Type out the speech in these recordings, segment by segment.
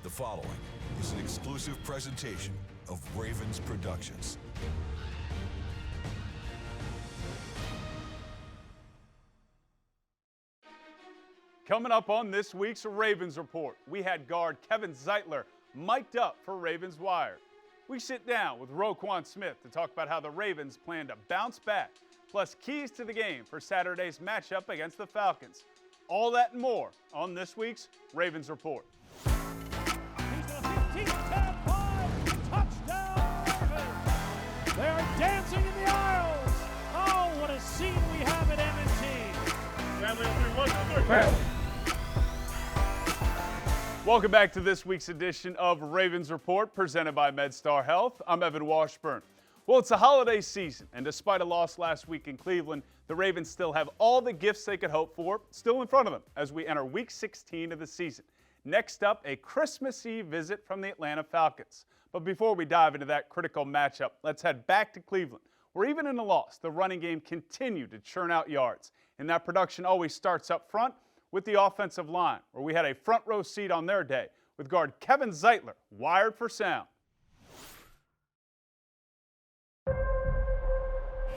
The following is an exclusive presentation of Ravens Productions. Coming up on this week's Ravens Report, we had guard Kevin Zeitler mic'd up for Ravens Wire. We sit down with Roquan Smith to talk about how the Ravens plan to bounce back, plus keys to the game for Saturday's matchup against the Falcons. All that and more on this week's Ravens Report. They are dancing in the aisles. Oh, what a scene we have at M&T. Welcome back to this week's edition of Ravens Report, presented by MedStar Health. I'm Evan Washburn. Well, it's a holiday season, and despite a loss last week in Cleveland, the Ravens still have all the gifts they could hope for still in front of them as we enter Week 16 of the season. Next up, a Christmas Eve visit from the Atlanta Falcons. But before we dive into that critical matchup, let's head back to Cleveland, where even in a loss, the running game continued to churn out yards. And that production always starts up front with the offensive line, where we had a front row seat on their day with guard Kevin Zeitler wired for sound.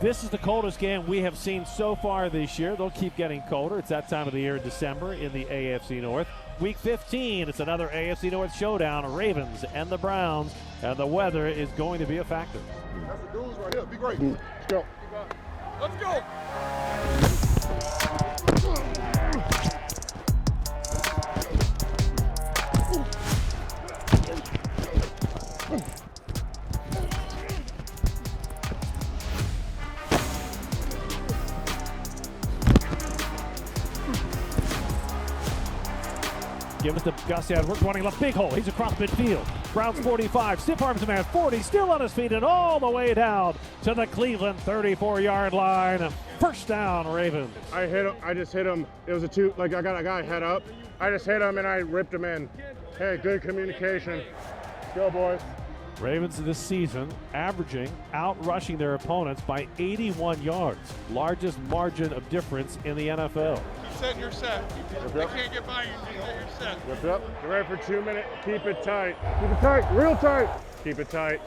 This is the coldest game we have seen so far this year. They'll keep getting colder. It's that time of the year in December in the AFC North. Week 15, it's another AFC North showdown, Ravens and the Browns, and the weather is going to be a factor. That's the dudes right here. Be great. Let's go. Let's go. Give us the Gus Edwards running left, big hole. He's across midfield. Browns 45, stiff arms the man 40, still on his feet and all the way down to the Cleveland 34-yard line. First down, Ravens. I hit him. I just hit him. It was a two. Like I got a guy head up. I just hit him and I ripped him in. Hey, good communication. Let's go, boys. Ravens this season averaging out-rushing their opponents by 81 yards. Largest margin of difference in the NFL. Keep setting your set. They can't get by you. Keep setting your set. Yep. Get ready for 2 minutes. Keep it tight. Keep it tight. Real tight. Keep it tight.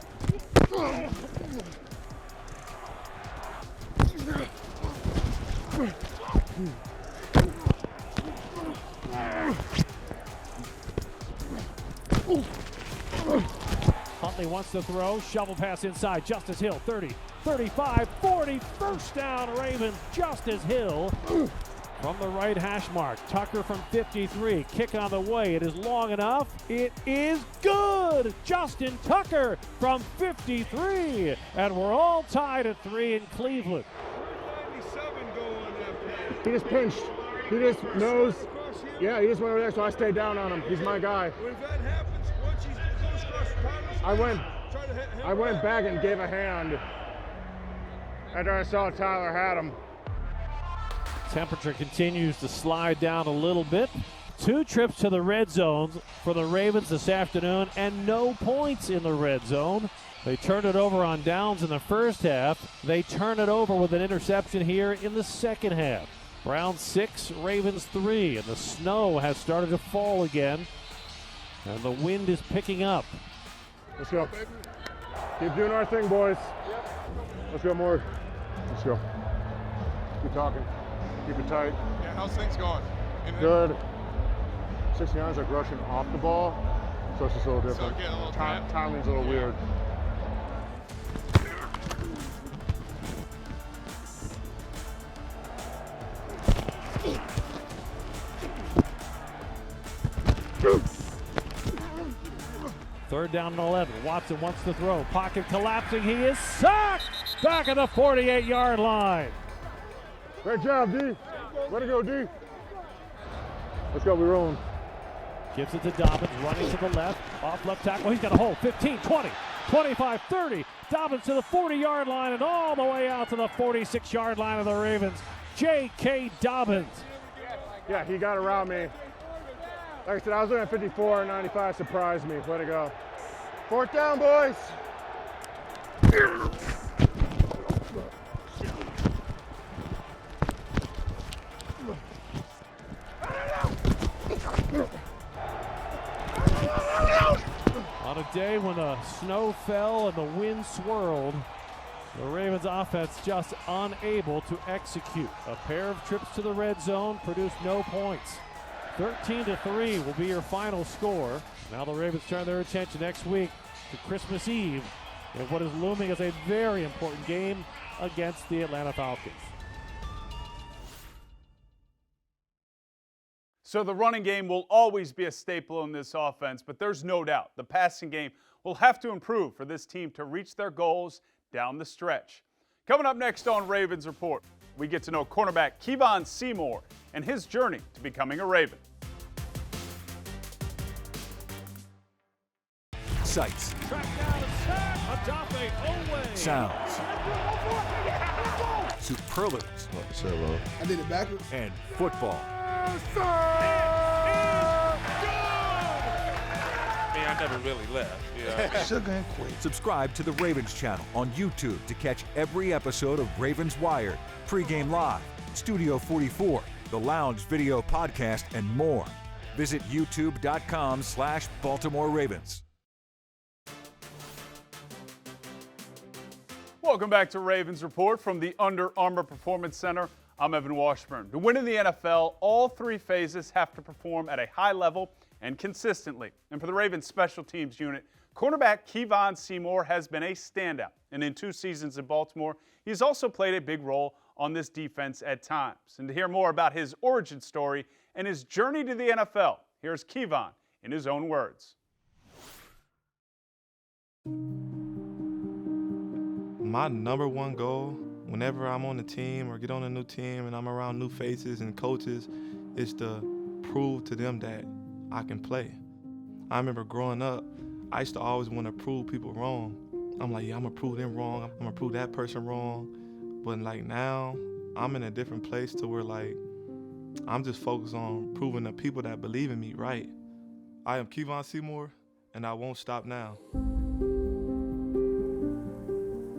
Huntley wants to throw, shovel pass inside, Justice Hill, 30, 35, 40, first down Ravens, Justice Hill from the right hash mark. Tucker from 53, kick on the way, it is long enough, it is good! Justin Tucker from 53, and we're all tied at 3 in Cleveland. He just pinched. He just knows. Yeah, he just went over there, so I stayed down on him. He's my guy. When that happens, once he goes across the timeless, I went back and gave a hand after I saw Tyler had him. Temperature continues to slide down a little bit. 2 trips to the red zone for the Ravens this afternoon and no points in the red zone. They turned it over on downs in the first half. They turn it over with an interception here in the second half. Browns 6, Ravens 3, and the snow has started to fall again, and the wind is picking up. Let's go. Keep doing our thing, boys. Let's go, more. Let's go. Keep talking. Keep it tight. yeah, how's things going? Good. 69 is like rushing off the ball, so it's just a little different. So getting a little tight. Timing's a little weird. Third down and 11. Watson wants to throw. Pocket collapsing. He is sacked back at the 48-yard line. Great job, D. Way to go, D. Let's go, we rolling. Gives it to Dobbins, running to the left. Off left tackle. He's got a hole. 15, 20, 25, 30. Dobbins to the 40-yard line and all the way out to the 46-yard line of the Ravens. J.K. Dobbins. Yeah, he got around me. Like I said, I was looking at 54 and 95 surprised me. Way to go. Fourth down, boys. On a day when the snow fell and the wind swirled, the Ravens offense just unable to execute. A pair of trips to the red zone produced no points. 13-3 will be your final score. Now the Ravens turn their attention next week to Christmas Eve in what is looming as a very important game against the Atlanta Falcons. So the running game will always be a staple in this offense, but there's no doubt the passing game will have to improve for this team to reach their goals down the stretch. Coming up next on Ravens Report, we get to know cornerback Kevon Seymour and his journey to becoming a Raven. Sights. Track down and sack. Adafe Owe. Sounds. Superlatives. I did it backwards. And football. I never really left. Yeah. Sugar and Quake. Subscribe to the Ravens channel on YouTube to catch every episode of Ravens Wired, Pregame Live, Studio 44, the Lounge Video Podcast, and more. Visit youtube.com/Baltimore Ravens. Welcome back to Ravens Report from the Under Armour Performance Center. I'm Evan Washburn. To win in the NFL, all three phases have to perform at a high level and consistently. And for the Ravens special teams unit, cornerback Kevon Seymour has been a standout. And in 2 seasons in Baltimore, he's also played a big role on this defense at times. And to hear more about his origin story and his journey to the NFL, here's Kevon in his own words. My number one goal, whenever I'm on the team or get on a new team and I'm around new faces and coaches, is to prove to them that I can play. I remember growing up, I used to always want to prove people wrong. I'm like, yeah, I'm going to prove them wrong. I'm going to prove that person wrong. But like now, I'm in a different place to where like, I'm just focused on proving the people that believe in me right. I am Kevon Seymour, and I won't stop now.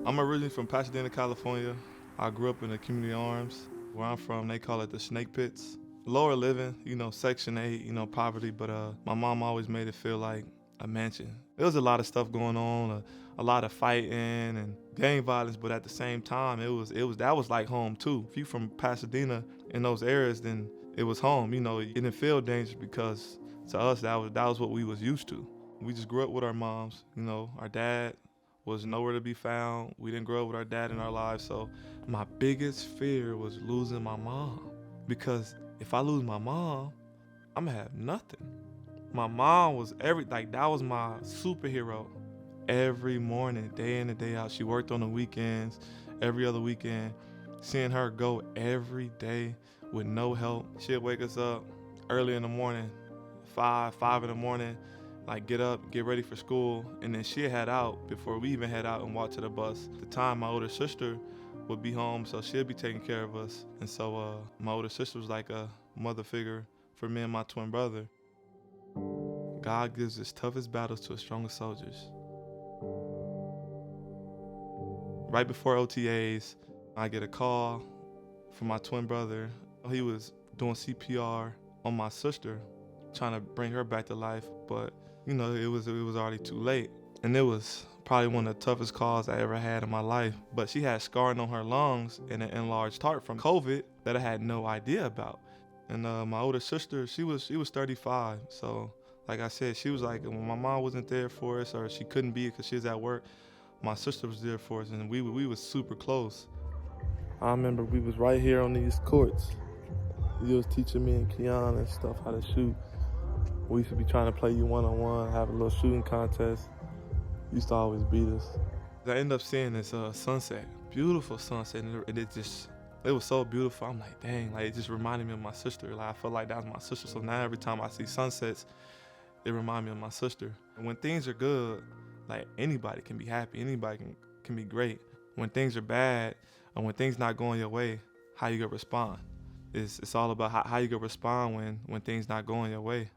I'm originally from Pasadena, California. I grew up in the community arms. Where I'm from, they call it the Snake Pits. Lower living, Section 8, poverty, but my mom always made it feel like a mansion. There was a lot of stuff going on, a lot of fighting and gang violence, but at the same time, that was like home too. If you from Pasadena in those areas, then it was home. It didn't feel dangerous because to us, that was what we was used to. We just grew up with our moms. Our dad was nowhere to be found. We didn't grow up with our dad in our lives, so my biggest fear was losing my mom, because if I lose my mom, I'm gonna have nothing. My mom was that was my superhero. Every morning, day in and day out, she worked on the weekends, every other weekend. Seeing her go every day with no help. She'd wake us up early in the morning, 5 in the morning, get up, get ready for school, and then she'd head out before we even head out and walk to the bus. At the time, my older sister would be home, so she'd be taking care of us. And so my older sister was like a mother figure for me and my twin brother. God gives his toughest battles to his strongest soldiers. Right before OTAs, I get a call from my twin brother. He was doing CPR on my sister, trying to bring her back to life, but it was already too late. And it was probably one of the toughest calls I ever had in my life. But she had scarring on her lungs and an enlarged heart from COVID that I had no idea about. And my older sister, she was 35. So like I said, she was like, when my mom wasn't there for us or she couldn't be because she was at work, my sister was there for us, and we was super close. I remember we was right here on these courts. He was teaching me and Keon and stuff how to shoot. We used to be trying to play you one-on-one, have a little shooting contest. He used to always beat us. I ended up seeing this sunset, beautiful sunset, and it was so beautiful. I'm like, dang, it just reminded me of my sister. I felt like that was my sister. So now every time I see sunsets, it reminds me of my sister. And when things are good, anybody can be happy, anybody can be great. When things are bad, and when things not going your way, how you gonna respond? It's all about how you gonna respond when things not going your way.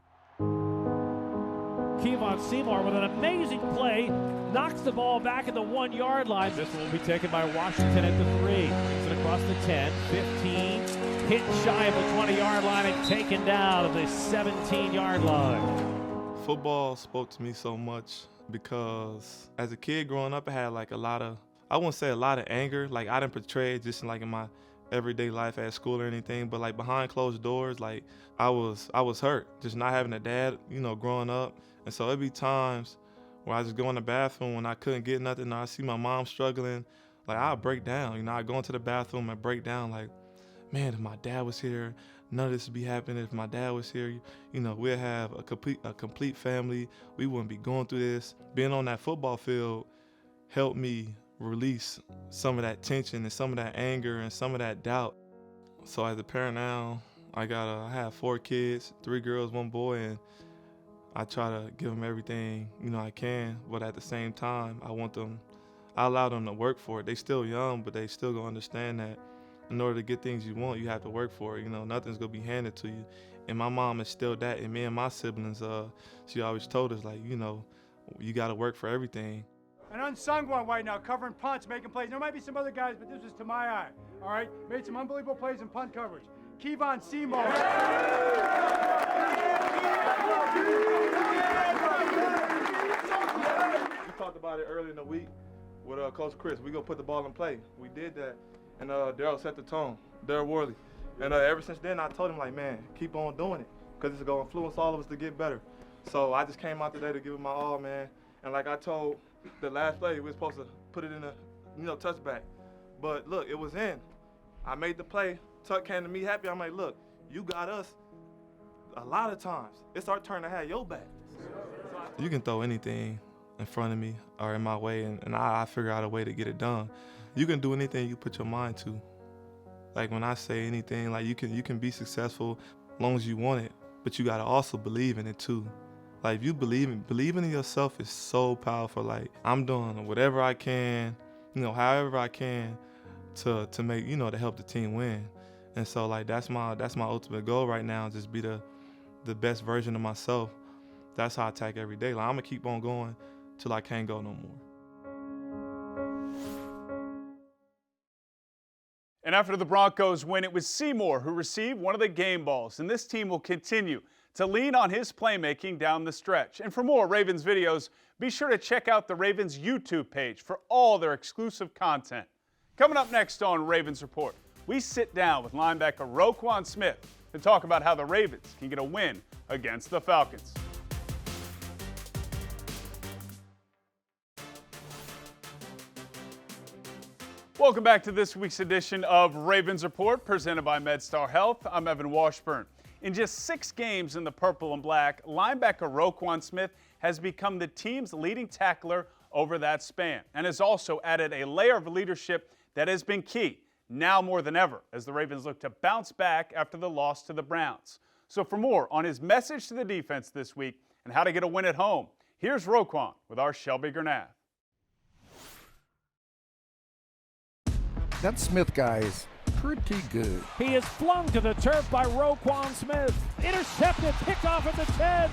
Kevon Seymour with an amazing play, knocks the ball back at the 1-yard line. This will be taken by Washington at the 3. Takes it across the 10, 15, hit shy of the 20-yard line and taken down at the 17-yard line. Football spoke to me so much because as a kid growing up, I had like I wouldn't say a lot of anger. Like I didn't portray it just in my everyday life at school or anything, but like behind closed doors, like I was hurt just not having a dad, growing up. And so it'd be times where I just go in the bathroom when I couldn't get nothing, or I see my mom struggling, like I'd break down. I go into the bathroom and break down like, man, if my dad was here, none of this would be happening. If my dad was here, we'd have a complete family. We wouldn't be going through this. Being on that football field helped me release some of that tension and some of that anger and some of that doubt. So as a parent now, I have 4 kids, 3 girls, 1 boy, and I try to give them everything, I can, but at the same time, I allow them to work for it. They still young, but they still gonna understand that in order to get things you want, you have to work for it. Nothing's gonna be handed to you. And my mom instilled that in me and my siblings. She always told us, like, you gotta work for everything. An unsung one right now, covering punts, making plays. There might be some other guys, but this is to my eye, all right? Made some unbelievable plays in punt coverage. Kevon Seymour. We talked about it earlier in the week with Coach Chris. We gonna put the ball in play. We did that, and Daryl set the tone, Daryl Worley. And ever since then, I told him, like, man, keep on doing it, because it's gonna influence all of us to get better. So I just came out today to give it my all, man. And like I told the last play, we were supposed to put it in a, touchback. But look, it was in. I made the play. Tuck came to me happy. I'm like, look, you got us a lot of times. It's our turn to have your back. You can throw anything in front of me or in my way, and I figure out a way to get it done. You can do anything you put your mind to. Like when I say anything, like you can be successful as long as you want it, but you gotta also believe in it too. Like if you believing in yourself is so powerful. Like I'm doing whatever I can, however I can to make, to help the team win. And so like that's my ultimate goal right now, just be the best version of myself. That's how I attack every day. Like I'm gonna keep on going till I can't go no more. And after the Broncos win, it was Seymour who received one of the game balls, and this team will continue to lean on his playmaking down the stretch. And for more Ravens videos, be sure to check out the Ravens YouTube page for all their exclusive content. Coming up next on Ravens Report, we sit down with linebacker Roquan Smith to talk about how the Ravens can get a win against the Falcons. Welcome back to this week's edition of Ravens Report, presented by MedStar Health. I'm Evan Washburn. In just 6 games in the purple and black, linebacker Roquan Smith has become the team's leading tackler over that span and has also added a layer of leadership that has been key, now more than ever, as the Ravens look to bounce back after the loss to the Browns. So for more on his message to the defense this week and how to get a win at home, here's Roquan with our Shelby Gurnath. That Smith guy is pretty good. He is flung to the turf by Roquan Smith. Intercepted, picked off at the 10.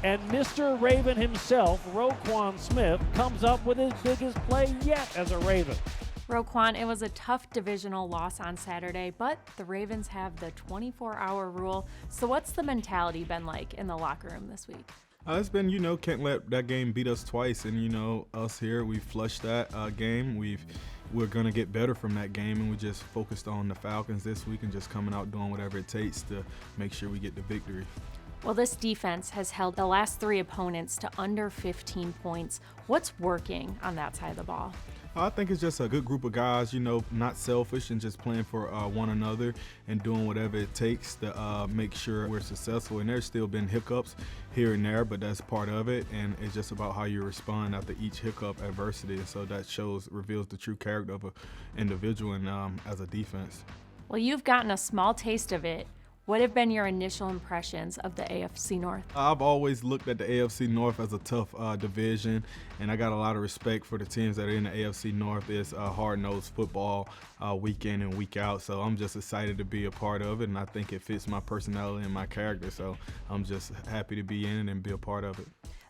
And Mr. Raven himself, Roquan Smith, comes up with his biggest play yet as a Raven. Roquan, it was a tough divisional loss on Saturday, but the Ravens have the 24-hour rule. So what's the mentality been like in the locker room this week? It's been, can't let that game beat us twice. And, us here, we flushed that game. We're going to get better from that game, and we just focused on the Falcons this week and just coming out doing whatever it takes to make sure we get the victory. Well, this defense has held the last 3 opponents to under 15 points. What's working on that side of the ball? I think it's just a good group of guys, not selfish and just playing for one another and doing whatever it takes to make sure we're successful. And there's still been hiccups here and there, but that's part of it. And it's just about how you respond after each hiccup, adversity. And so that reveals the true character of an individual and as a defense. Well, you've gotten a small taste of it. What have been your initial impressions of the AFC North? I've always looked at the AFC North as a tough division, and I got a lot of respect for the teams that are in the AFC North. It's hard-nosed football week in and week out, so I'm just excited to be a part of it, and I think it fits my personality and my character, so I'm just happy to be in it and be a part of it.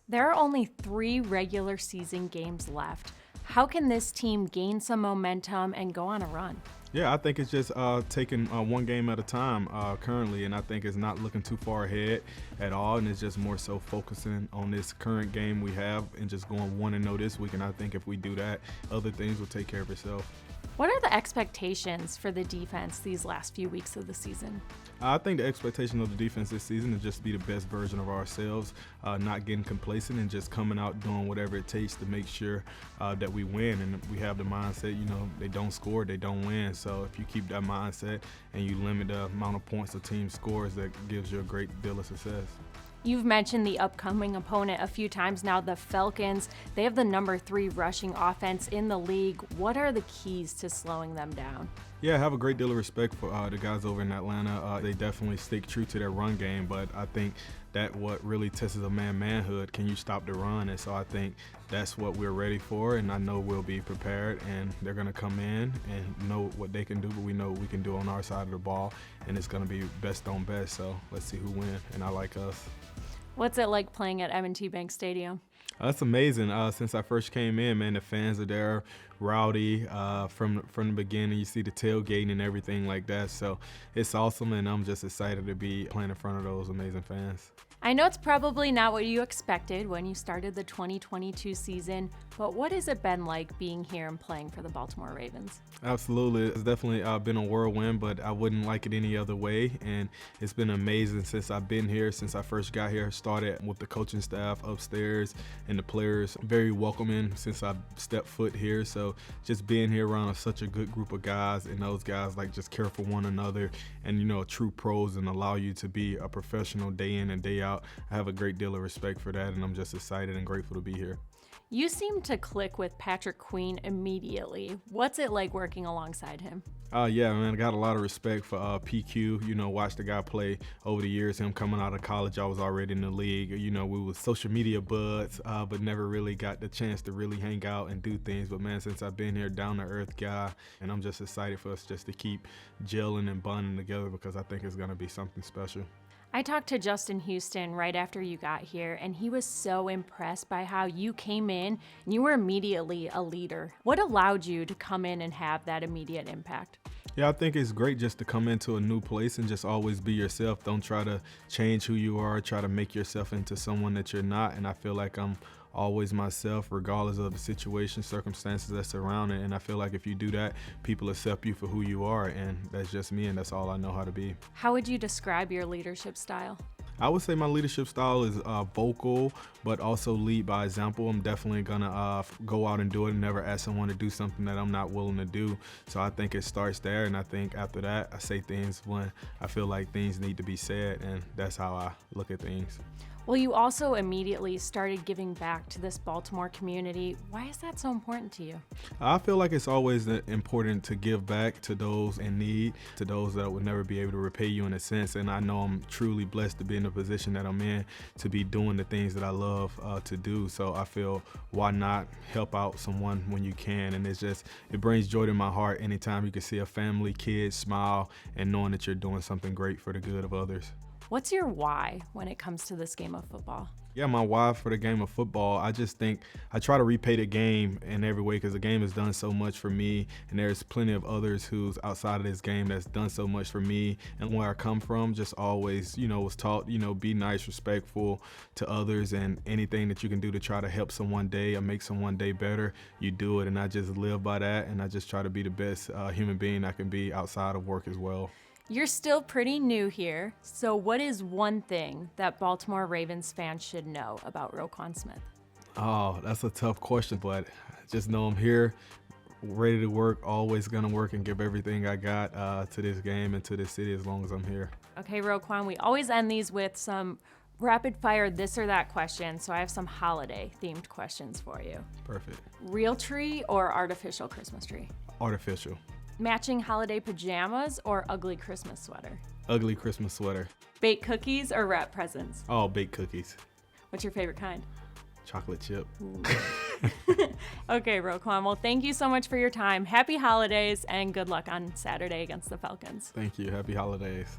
There are only 3 regular season games left. How can this team gain some momentum and go on a run? Yeah, I think it's just taking one game at a time currently, and I think it's not looking too far ahead at all, and it's just more so focusing on this current game we have and just going 1-0 this week, and I think if we do that, other things will take care of itself. What are the expectations for the defense these last few weeks of the season? I think the expectation of the defense this season is just to be the best version of ourselves, not getting complacent and just coming out doing whatever it takes to make sure that we win. And we have the mindset, they don't score, they don't win. So if you keep that mindset and you limit the amount of points the team scores, that gives you a great deal of success. You've mentioned the upcoming opponent a few times now, the Falcons. They have the number 3 rushing offense in the league. What are the keys to slowing them down? Yeah, I have a great deal of respect for the guys over in Atlanta. They definitely stick true to their run game, but I think that what really tests a manhood. Can you stop the run? And so I think that's what we're ready for, and I know we'll be prepared, and they're going to come in and know what they can do, but we know what we can do on our side of the ball, and it's going to be best on best. So let's see who wins, and I like us. What's it like playing at M&T Bank Stadium? That's amazing. Since I first came in, man, the fans are there, rowdy from the beginning. You see the tailgating and everything like that. So it's awesome, and I'm just excited to be playing in front of those amazing fans. I know it's probably not what you expected when you started the 2022 season, but what has it been like being here and playing for the Baltimore Ravens? Absolutely. It's definitely been a whirlwind, but I wouldn't like it any other way. And it's been amazing since I've been here, since I first got here. Started with the coaching staff upstairs and the players, very welcoming since I stepped foot here. So just being here around such a good group of guys, and those guys just care for one another and, true pros and allow you to be a professional day in and day out. I have a great deal of respect for that, and I'm just excited and grateful to be here. You seem to click with Patrick Queen immediately. What's it like working alongside him? Yeah, man, I got a lot of respect for PQ. Watched the guy play over the years. Him coming out of college, I was already in the league. We were social media buds, but never really got the chance to really hang out and do things. But, man, since I've been here, down-to-earth guy, and I'm just excited for us just to keep gelling and bonding together because I think it's going to be something special. I talked to Justin Houston right after you got here, and he was so impressed by how you came in and you were immediately a leader. What allowed you to come in and have that immediate impact? Yeah, I think it's great just to come into a new place and just always be yourself. Don't try to change who you are, try to make yourself into someone that you're not, and I feel like I'm always myself regardless of the situation, circumstances that surround it, and I feel like if you do that, people accept you for who you are, and that's just me, and that's all I know how to be. How would you describe your leadership style? I would say my leadership style is vocal, but also lead by example. I'm definitely gonna go out and do it and never ask someone to do something that I'm not willing to do. So I think it starts there, and I think after that, I say things when I feel like things need to be said, and that's how I look at things. Well, you also immediately started giving back to this Baltimore community. Why is that so important to you? I feel like it's always important to give back to those in need, to those that would never be able to repay you in a sense. And I know I'm truly blessed to be in the position that I'm in, to be doing the things that I love to do. So I feel, why not help out someone when you can? And it brings joy to my heart anytime you can see a family, kids smile and knowing that you're doing something great for the good of others. What's your why when it comes to this game of football? Yeah, my why for the game of football, I just think I try to repay the game in every way because the game has done so much for me, and there's plenty of others who's outside of this game that's done so much for me. And where I come from, just always, was taught, be nice, respectful to others, and anything that you can do to try to help someone day or make someone day better, you do it. And I just live by that, and I just try to be the best human being I can be outside of work as well. You're still pretty new here, so what is one thing that Baltimore Ravens fans should know about Roquan Smith? Oh, that's a tough question, but just know I'm here, ready to work, always going to work and give everything I got to this game and to this city as long as I'm here. Okay, Roquan, we always end these with some rapid-fire this or that questions, so I have some holiday-themed questions for you. Perfect. Real tree or artificial Christmas tree? Artificial. Matching holiday pajamas or ugly Christmas sweater? Ugly Christmas sweater. Baked cookies or wrap presents? Oh, baked cookies. What's your favorite kind? Chocolate chip. Okay, Roquan. Well, thank you so much for your time. Happy holidays and good luck on Saturday against the Falcons. Thank you. Happy holidays.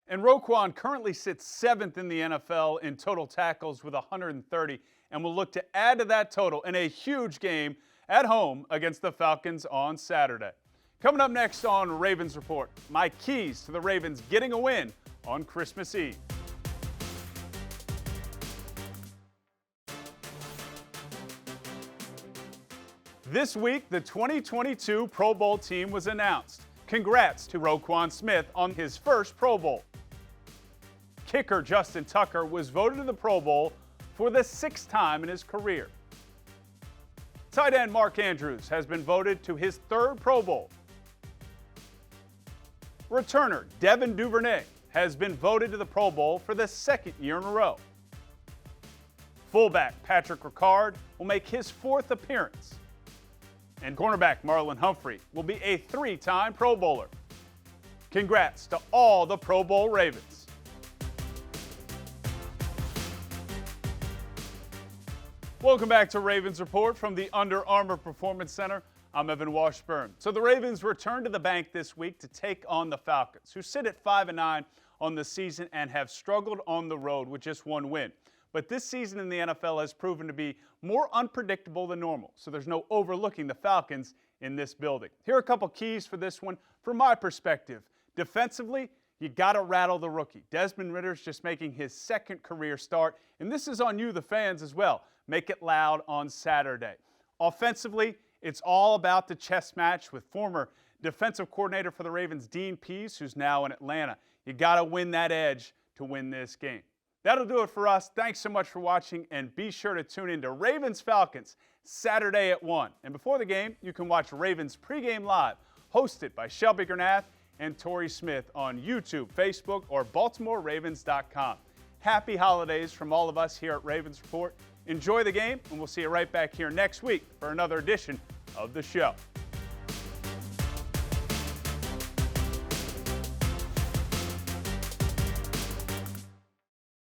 And Roquan currently sits 7th in the NFL in total tackles with 130, and will look to add to that total in a huge game at home against the Falcons on Saturday. Coming up next on Ravens Report, my keys to the Ravens getting a win on Christmas Eve. This week, the 2022 Pro Bowl team was announced. Congrats to Roquan Smith on his first Pro Bowl. Kicker Justin Tucker was voted to the Pro Bowl for the 6th time in his career. Tight end Mark Andrews has been voted to his 3rd Pro Bowl. Returner Devin Duvernay has been voted to the Pro Bowl for the 2nd year in a row. Fullback Patrick Ricard will make his 4th appearance. And cornerback Marlon Humphrey will be a 3-time Pro Bowler. Congrats to all the Pro Bowl Ravens. Welcome back to Ravens Report from the Under Armour Performance Center. I'm Evan Washburn. So the Ravens return to the bank this week to take on the Falcons, who sit at 5-9 on the season and have struggled on the road with just 1 win. But this season in the NFL has proven to be more unpredictable than normal, so there's no overlooking the Falcons in this building. Here are a couple keys for this one from my perspective. Defensively, you got to rattle the rookie. Desmond Ritter's just making his 2nd career start, and this is on you, the fans, as well. Make it loud on Saturday. Offensively, it's all about the chess match with former defensive coordinator for the Ravens, Dean Pease, who's now in Atlanta. You got to win that edge to win this game. That'll do it for us. Thanks so much for watching, and be sure to tune in to Ravens Falcons Saturday at 1. And before the game, you can watch Ravens pregame live, hosted by Shelby Granath and Torrey Smith on YouTube, Facebook, or BaltimoreRavens.com. Happy holidays from all of us here at Ravens Report. Enjoy the game, and we'll see you right back here next week for another edition of the show.